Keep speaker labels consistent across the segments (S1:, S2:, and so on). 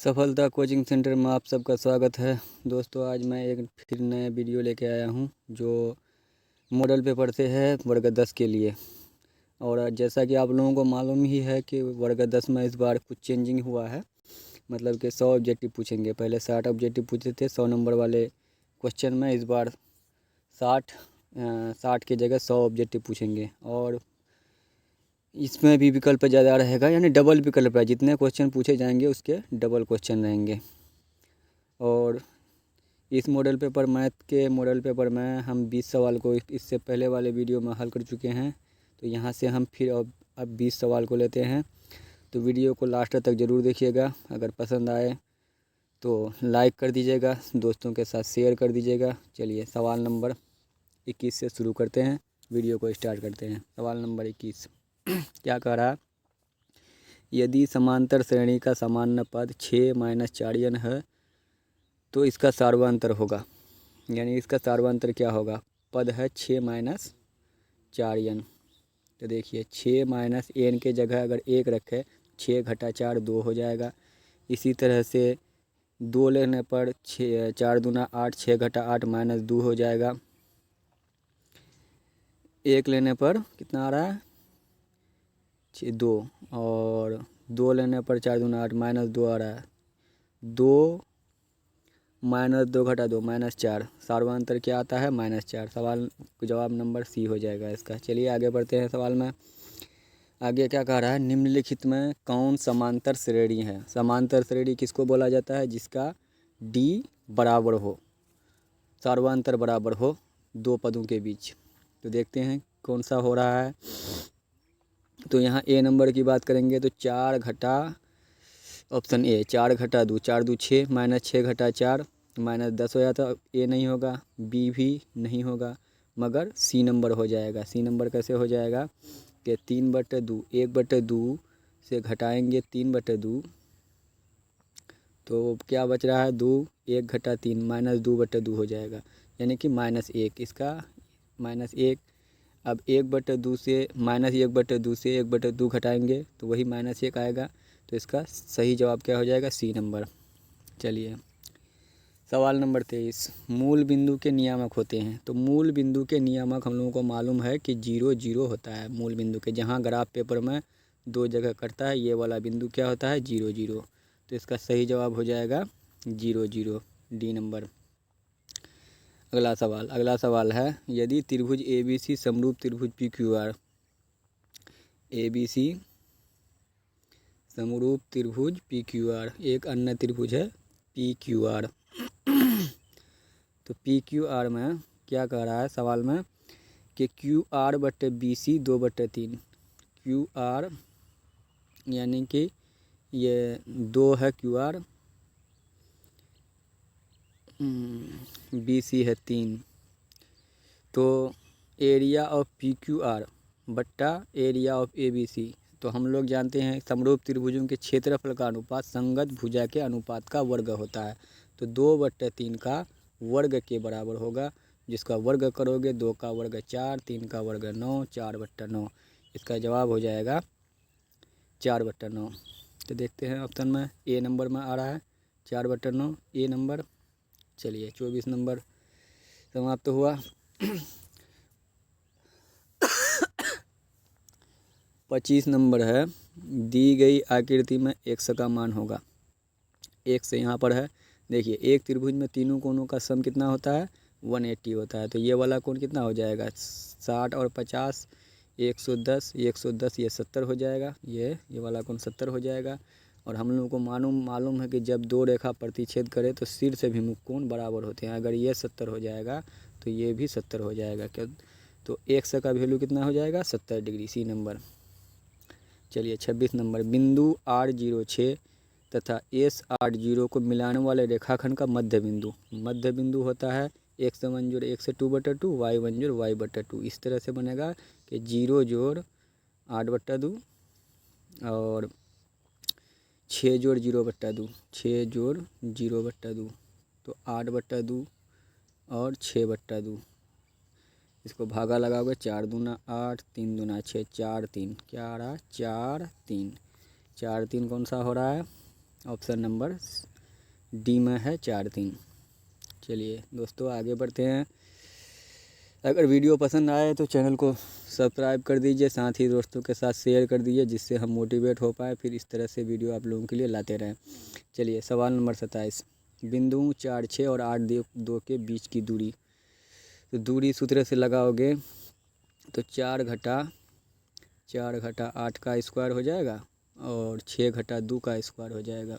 S1: सफलता coaching centre में आप सबका स्वागत है। दोस्तों, आज मैं एक फिर नया वीडियो लेके आया हूं जो मॉडल पेपर से है वर्ग 10 के लिए। और जैसा कि आप लोगों को मालूम ही है कि वर्ग 10 में इस बार कुछ चेंजिंग हुआ है। मतलब कि 100 ऑब्जेक्टिव पूछेंगे। पहले 60 ऑब्जेक्टिव पूछते थे 100 नंबर वाले क्वेश्चन में। इस बार 60 की जगह 100 ऑब्जेक्टिव पूछेंगे। और इसमें भी विकल्प ज़्यादा रहेगा, यानी डबल विकल्प है। जितने क्वेश्चन पूछे जाएंगे उसके डबल क्वेश्चन रहेंगे। और इस मॉडल पेपर मैथ के मॉडल पेपर में हम 20 सवाल को इससे पहले वाले वीडियो में हल कर चुके हैं। तो यहाँ से हम फिर अब 20 सवाल को लेते हैं। तो वीडियो को लास्ट तक ज़रूर देखिएगा। अगर पसंद आए तो लाइक कर दीजिएगा, दोस्तों के साथ शेयर कर दीजिएगा। चलिए सवाल नंबर 21 से शुरू करते हैं, वीडियो को स्टार्ट करते हैं। सवाल नंबर 21 क्या कह रहा है? यदि समांतर श्रेणी का सामान्य पद 6 - 4n है तो इसका सार्वंतर होगा। यानी इसका सार्वंतर क्या होगा? पद है 6 - 4n। तो देखिए 6 - n के जगह अगर 1 रखे, 6 - 4 2 हो जाएगा। इसी तरह से 2 लेने पर 6 4 दूना 8, 6 - 8 -2 हो जाएगा। 1 लेने पर कितना आ रहा है? 2। और 2 लेने पर 4 दूना 8 -2 आ रहा है। 2 -2 - 2 -4। सार्वंतर क्या आता है? -4। सवाल जवाब नंबर सी हो जाएगा इसका। चलिए आगे बढ़ते हैं सवाल में। आगे क्या कह रहा है? निम्नलिखित में कौन समांतर श्रेणी है? समांतर श्रेणी किसको बोला जाता है? जिसका डी बराबर हो, सार्वंतर बराबर हो दो पदों के बीच। तो देखते हैं कौन सा हो रहा है। तो यहाँ ए नंबर की बात करेंगे तो 4 घटा ऑप्शन ए 4 घटा 2, 4 2 6 -6 घटा 4 -10 हो जाता। ए नहीं होगा, बी भी नहीं होगा, मगर सी नंबर हो जाएगा। सी नंबर कैसे हो जाएगा कि 3/2, 1/2 से घटाएंगे 3/2 तो क्या बच रहा है? 2, 1 घटा 3 -2/2 हो जाएगा। यानी कि -1 इसका -1। अब 1/2 से -1/2 से 1/2 घटाएंगे तो वही -1 आएगा। तो इसका सही जवाब क्या हो जाएगा? C number. चलिए सवाल नंबर 23 मूल बिंदु के नियामक होते हैं। तो मूल बिंदु के नियामक हम लोगों को मालूम है कि 0 0 होता है। मूल बिंदु के जहाँ ग्राफ पेपर में 2 जगह करता है, ये वाला बिंदु क्या होता है? 0 0। तो इसका सही जवाब हो जाएगा 0 0, डी नंबर। अगला सवाल है यदि त्रिभुज ABC समरूप त्रिभुज PQR, ABC समरूप त्रिभुज PQR, एक अन्य त्रिभुज है PQR। तो PQR में क्या कह रहा है सवाल में कि QR/BC 2/3। QR यानी कि ये 2 है QR, BC है 3। तो एरिया ऑफ PQR बट्टा एरिया ऑफ ABC। तो हम लोग जानते हैं समरूप त्रिभुजों के क्षेत्रफल का अनुपात संगत भुजा के अनुपात का वर्ग होता है। तो 2/3 का वर्ग के बराबर होगा। जिसका वर्ग करोगे 2 का वर्ग 4, 3 का वर्ग 9, 4/9। इसका जवाब हो जाएगा 4/9। तो देखते हैं ऑप्शन में ए नंबर में आ रहा है 4/9, ए नंबर। चलिए 24 नंबर समाप्त हुआ। 25 नंबर है दी गई आकृति में x का मान होगा। x यहाँ पर है। देखिए एक त्रिभुज में तीनों कोणों का सम कितना होता है? 180 होता है। तो ये वाला कोण कितना हो जाएगा? 60 और 50 110, 110 ये 70 हो जाएगा। ये वाला कोण 70 हो जाएगा। और हम लोगों को मालूम है कि जब दो रेखा प्रतिच्छेद करे तो शीर्ष अभिमुख कोण बराबर होते हैं। अगर ये 70 हो जाएगा तो ये भी 70 हो जाएगा। क्या? तो x का वैल्यू कितना हो जाएगा? 70 डिग्री, सी नंबर। चलिए 26 नंबर बिंदु R06 तथा S80 को मिलाने वाले रेखाखंड का मध्य बिंदु होता है x1 जोड़ x 2/2, y1 जोड़ y/2। इस तरह से बनेगा कि 0 जोड़ 8/2 और 6 जोड़ 0/2, 6 जोड़ 0/2 तो 8/2 और 6/2। इसको भागा लगाओगे 4 दूना 8, 3 दूना 6, 4 3 क्या आ रहा है? 4 3 4 3 कौन सा हो रहा है? ऑप्शन नंबर डी में है 4 3। चलिए दोस्तों आगे बढ़ते हैं। अगर वीडियो पसंद आए तो चैनल को सब्सक्राइब कर दीजिए, साथ ही दोस्तों के साथ शेयर कर दीजिए, जिससे हम मोटिवेट हो पाए, फिर इस तरह से वीडियो आप लोगों के लिए लाते रहें। चलिए सवाल नंबर 27। बिंदु 4 6 और 8 2 के बीच की दूरी। तो दूरी सूत्र से लगाओगे तो 4 घटा 8 का स्क्वायर हो जाएगा और 6 घटा 2 का स्क्वायर हो जाएगा।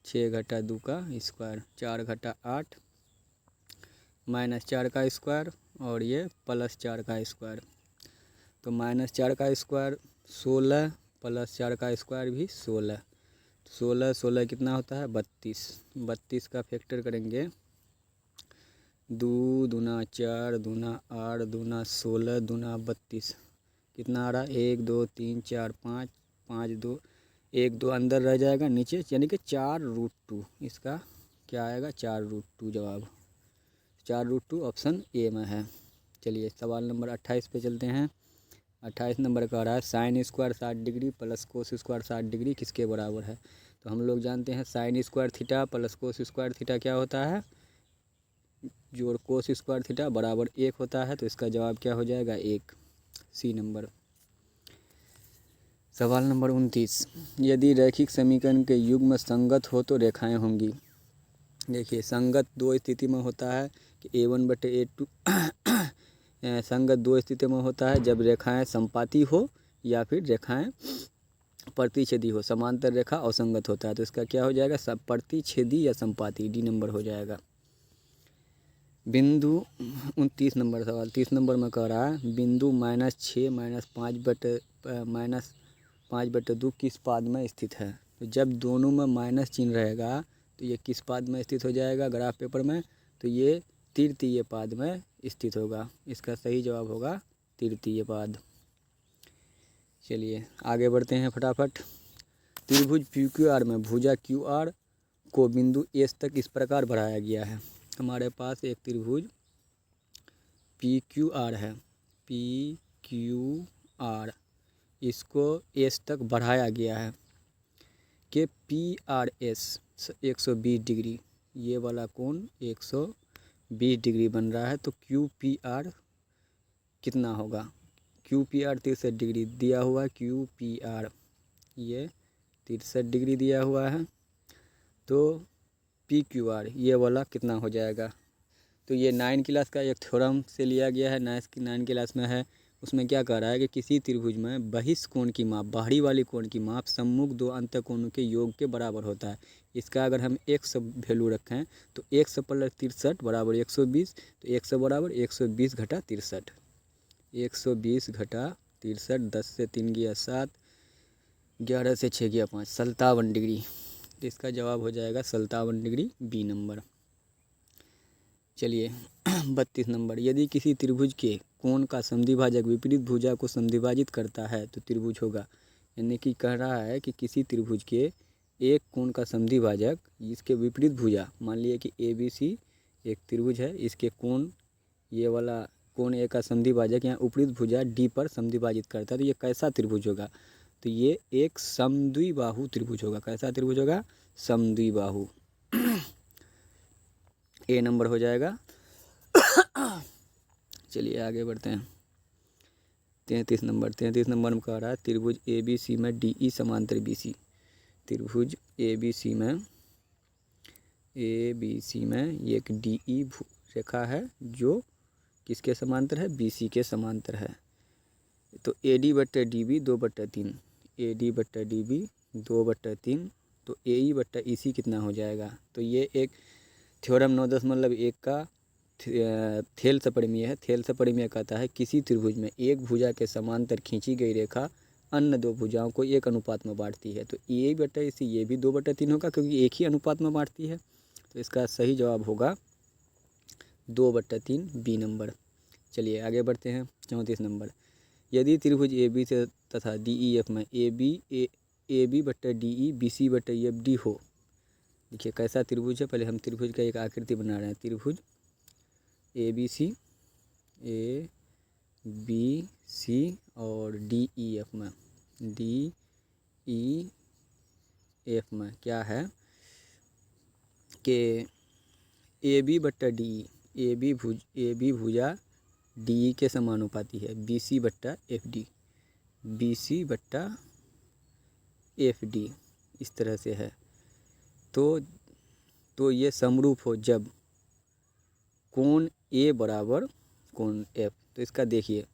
S1: 6 घटा 2 का स्क्वायर, 4 घटा 8 माइनस 4 का स्क्वायर और ये प्लस 4 का स्क्वायर। तो माइनस 4 का स्क्वायर 16 प्लस 4 का स्क्वायर भी 16। 16 16 कितना होता है 32। 32 का फैक्टर करेंगे 2 दूना 4 दूना 8 दूना 16 दूना 32। कितना आ रहा है 1 2 3 4 5 5 2 1 2 अंदर रह जाएगा नीचे, यानी कि 4√2। इसका क्या आएगा 4√2 जवाब। 4√2 ऑप्शन ए में है। चलिए सवाल नंबर 28 पे चलते हैं। 28 नंबर का आ रहा है sine square 60 degree plus cos square 60 degree किसके बराबर है। तो हम लोग जानते हैं sine square theta plus cos square theta क्या होता है, जोड़ कोस स्क्वायर थीटा बराबर 1 होता है। तो इसका जवाब क्या हो जाएगा 1, सी नंबर। सवाल नंबर 29। यदि रैखिक समीकरण के युग्म संगत हो तो रेखाएं होंगी। देखिए संगत दो स्थिति में होता है कि A1/A2 संगत दो स्थिति में होता है जब रेखाएं संपाती हो या फिर रेखाएं प्रतिच्छेदी हो। समांतर रेखा असंगत होता है। तो इसका क्या हो जाएगा सब प्रतिच्छेदी या संपाती, डी नंबर हो जाएगा। बिंदु 29 नंबर सवाल 30 नंबर में कह रहा है बिंदु -6 -5/2 किस पाद में स्थित है। तो जब दोनों में माइनस चिन्ह रहेगा तो ये किस पाद में स्थित हो जाएगा ग्राफ पेपर में, तो ये तृतीय पाद में स्थित होगा। इसका सही जवाब होगा तृतीय पाद। चलिए आगे बढ़ते हैं फटाफट। त्रिभुज PQR में भुजा QR को बिंदु S तक इस प्रकार बढ़ाया गया है। हमारे पास एक त्रिभुज PQR है, PQR इसको S तक बढ़ाया गया है कि PRS 120 डिग्री, ये वाला कोण 120 डिग्री बन रहा है। तो QPR कितना होगा, QPR 63 डिग्री दिया हुआ है। QPR ये 63 डिग्री दिया हुआ है। तो PQR ये वाला कितना हो जाएगा। तो ये 9 क्लास का एक थ्योरम से लिया गया है, 9 क्लास में है। उसमें क्या कह रहा है कि किसी त्रिभुज में बहिष्ठ कोण की माप, बाहरी वाली कोण की माप सम्मुख दो अंतःकोणों के योग के बराबर होता है। इसका अगर हम x वैल्यू रखें तो x + 63 बराबर 120। तो x बराबर 120 घटा 63, 120 घटा 63, 10 से 3 गया 7, 11 से 6 गया 5, 57 डिग्री। तो इसका जवाब हो जाएगा 57 डिग्री, बी नंबर। चलिए 32 नंबर। यदि किसी त्रिभुज के कोण का समद्विभाजक विपरीत भुजा को समद्विभाजित करता है तो त्रिभुज होगा। यानी कि कह रहा है कि किसी त्रिभुज के एक कोण का समद्विभाजक इसके विपरीत भुजा, मान लिया कि ABC एक त्रिभुज है, इसके कोण ये वाला कोण ए का समद्विभाजक यहाँ उपरीत भुजा D पर समद्विभाजित करता है तो ये कैसा त्रिभुज होगा। तो ये एक समद्विबाहु त्रिभुज होगा। कैसा त्रिभुज होगा, समद्विबाहु। ए नंबर हो जाएगा। चलिए आगे बढ़ते हैं। 33 नंबर। 33 नंबर में कह रहा है त्रिभुज ABC में DE समांतर BC। त्रिभुज ABC में ये एक DE रेखा है जो किसके समांतर है, BC के समांतर है। तो AD/DB 2/3, AD/DB 2/3, तो AE/EC कितना हो जाएगा। तो ये एक थ्योरम 9.1 का थेल सपरिमेय है। थेल सपरिमेय कहता है किसी त्रिभुज में एक भुजा के समांतर खींची गई रेखा अन्य दो भुजाओं को एक अनुपात में बांटती है। तो AE/EC ये भी 2/3 होगा क्योंकि एक ही अनुपात में बांटती है। तो इसका सही जवाब होगा 2/3, बी नंबर। चलिए आगे बढ़ते हैं। 34 नंबर। यदि त्रिभुज AB से तथा DEF में AB/DE BC/FD हो। देखिए कैसा त्रिभुज है, पहले हम त्रिभुज का एक आकृति बना रहे हैं। त्रिभुज ABC और DEF में DEF एफ में क्या है कि ए बी बट्टा डी, ए बी भुजा डी के समानुपाती है, बी सी बट्टा एफ डी, बी सी बट्टा एफ डी, इस तरह से है। तो ये समरूप हो जब कोण ए बराबर कोण एफ। तो इसका देखिए,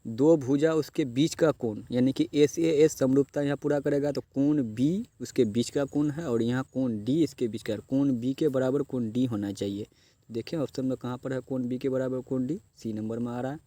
S1: दो भुजा उसके बीच का कोण, यानी कि एस ए एस समरूपता यहाँ पूरा करेगा, तो कोण बी उसके बीच का कोण है और यहाँ कोण डी इसके बीच का, कोण बी के बराबर कोण डी होना चाहिए। देखिए ऑप्शन में कहाँ पर है कोण बी के बराबर कोण डी, सी नंबर में आ रहा है।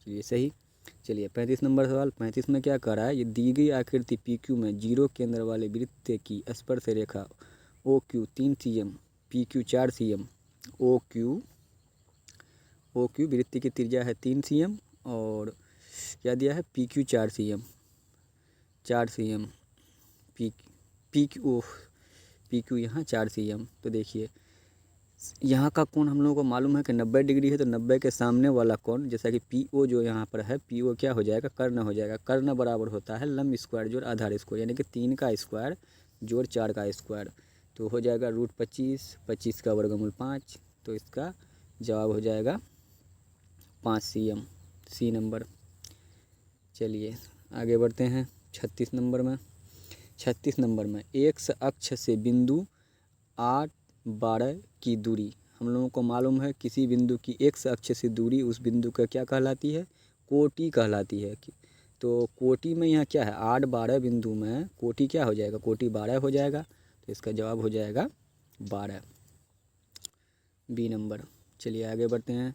S1: चलिए सही। चलिए 35 नंबर सवाल। 35 में क्या कर रहा है, ये दी गई आकृति पी क्यू में जीरो केंद्र वाले वृत्त की स्पर्श रेखा O Q 3 cm, P Q 4 cm, O Q वृत्त की त्रिज्या है 3 cm और क्या दिया है P Q 4 cm, P Q यहाँ 4 cm। तो देखिए यहाँ का कोण हम लोगों को मालूम है कि 90 डिग्री है, तो 90 के सामने वाला कोण जैसा कि पी ओ जो यहाँ पर है, पी ओ क्या हो जाएगा, कर्ण हो जाएगा। कर्ण बराबर होता है लंब स्क्वायर जोड़ आधार स्क्वायर, यानी कि 3 का स्क्वायर जोड़ 4 का स्क्वायर, तो हो जाएगा √25, 25 का वर्गमूल 5, तो इसका जवाब हो जाएगा 5 cm, सी नंबर। चलिए आगे बढ़ते हैं 36 नंबर में। 36 नंबर में एक्स अक्ष से बिंदु 8, 12 की दूरी, हम लोगों को मालूम है किसी बिंदु की एक्स अक्ष से दूरी उस बिंदु का क्या कहलाती है, कोटि कहलाती है। तो कोटि में यहाँ क्या है, 8, 12 बिंदु में कोटि क्या हो जाएगा, कोटि 12 हो जाएगा, तो इसका जवाब हो जाएगा 12, बी नंबर। चलिए आगे बढ़ते हैं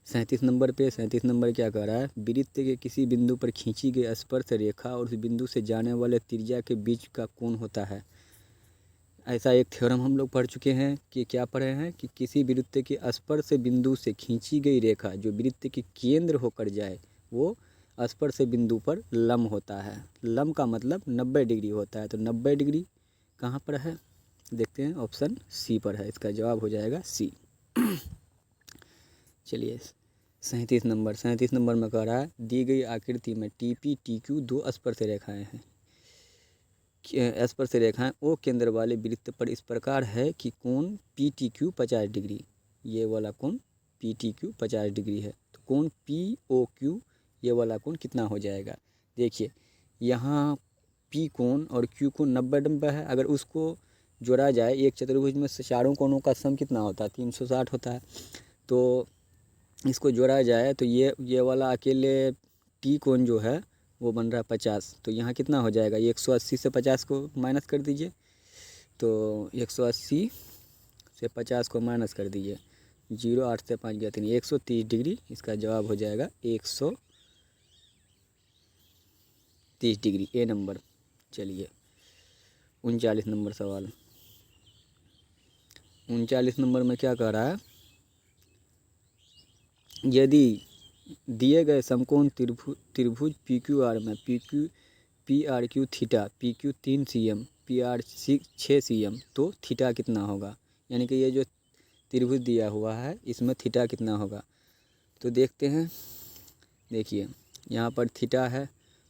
S1: 37 नंबर पे। 37 नंबर क्या कह रहा है, वृत्त के किसी बिंदु पर खींची गई स्पर्श रेखा और उस बिंदु से जाने वाले त्रिज्या के बीच का कोण होता है। ऐसा एक थ्योरम हम लोग पढ़ चुके हैं कि क्या पढ़े हैं कि किसी वृत्त के स्पर्श बिंदु से खींची गई रेखा जो वृत्त के केंद्र होकर जाए वो स्पर्श बिंदु पर लंब होता है। लंब का मतलब 90 डिग्री होता है, तो 90 डिग्री कहाँ पर है, देखते हैं, ऑप्शन सी पर है, इसका जवाब हो जाएगा सी। चलिए 37 नंबर। 37 नंबर में कह रहा है दी गई आकृति में टी पी टी क्यू 2 स्पर्श रेखाएँ हैं, स्पर्श रेखाएं ओ केंद्र वाले वृत्त पर इस प्रकार है कि कोण पी टी क्यू 50 डिग्री, ये वाला कोण पी टी क्यू 50 डिग्री है, तो कोण पी ओ क्यू ये वाला कोण कितना हो जाएगा। देखिए यहाँ पी कोण और क्यू कोण 90 है, अगर उसको जोड़ा जाए एक चतुर्भुज में से चारों कोणों का सम कितना होता है, 360 होता है, तो इसको जोड़ा जाए तो ये वाला अकेले टी कोण जो है वो बन रहा है 50, तो यहाँ कितना हो जाएगा, 180 से 50 को माइनस कर दीजिए, तो 180 से 50 को माइनस कर दीजिए, 0, 8 से 5 गया 3, 130 डिग्री, इसका जवाब हो जाएगा 130 डिग्री, ए नंबर। चलिए 39 नंबर सवाल। 39 नंबर में क्या कह रहा है, यदि दिए गए समकोण त्रिभुज पी क्यू आर में P R Q theta, P Q 3 cm, P R 6 cm, तो थीटा कितना होगा, यानी कि ये जो त्रिभुज दिया हुआ है इसमें थीटा कितना होगा। तो देखते हैं, देखिए यहाँ पर थीटा है,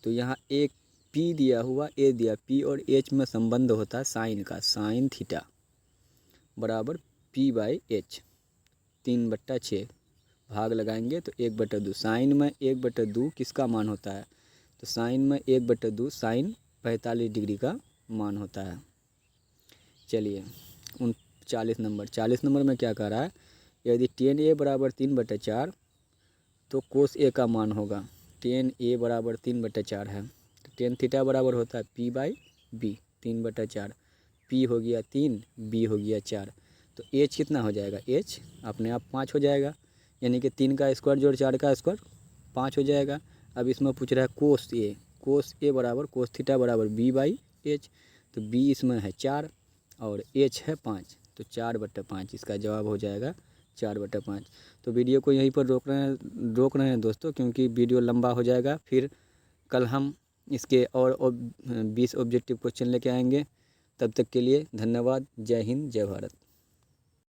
S1: तो यहाँ एक पी दिया हुआ, ए दिया, पी और एच में संबंध होता है साइन का, साइन थीटा बराबर p/h, 3/6 भाग लगाएंगे तो 1/2, साइन में 1/2 किसका मान होता है, तो साइन में 1/2 साइन 45 डिग्री का मान होता है। चलिए 40 नंबर में क्या कह रहा है, यदि tan a बराबर 3/4 तो cos a का मान होगा, tan a बराबर 3/4 है, तो tan थीटा बराबर होता है p/b, 3/4, p हो गया 3, b हो गया 4, तो h कितना हो जाएगा, h अपने आप 5 हो जाएगा, यानी कि 3 का स्क्वायर जोड़ 4 का स्क्वायर 5 हो जाएगा। अब इसमें पूछ रहा है कोस ए बराबर कोस थीटा बराबर b/h, तो b इसमें है 4 और h है 5, तो 4/5, इसका जवाब हो जाएगा 4/5। तो वीडियो को यहीं पर रोक रहे हैं दोस्तों, क्योंकि वीडियो लंबा हो जाएगा, फिर कल हम इसके और 20 ऑब्जेक्टिव क्वेश्चन लेके आएंगे। तब तक के लिए धन्यवाद। जय हिंद, जय भारत।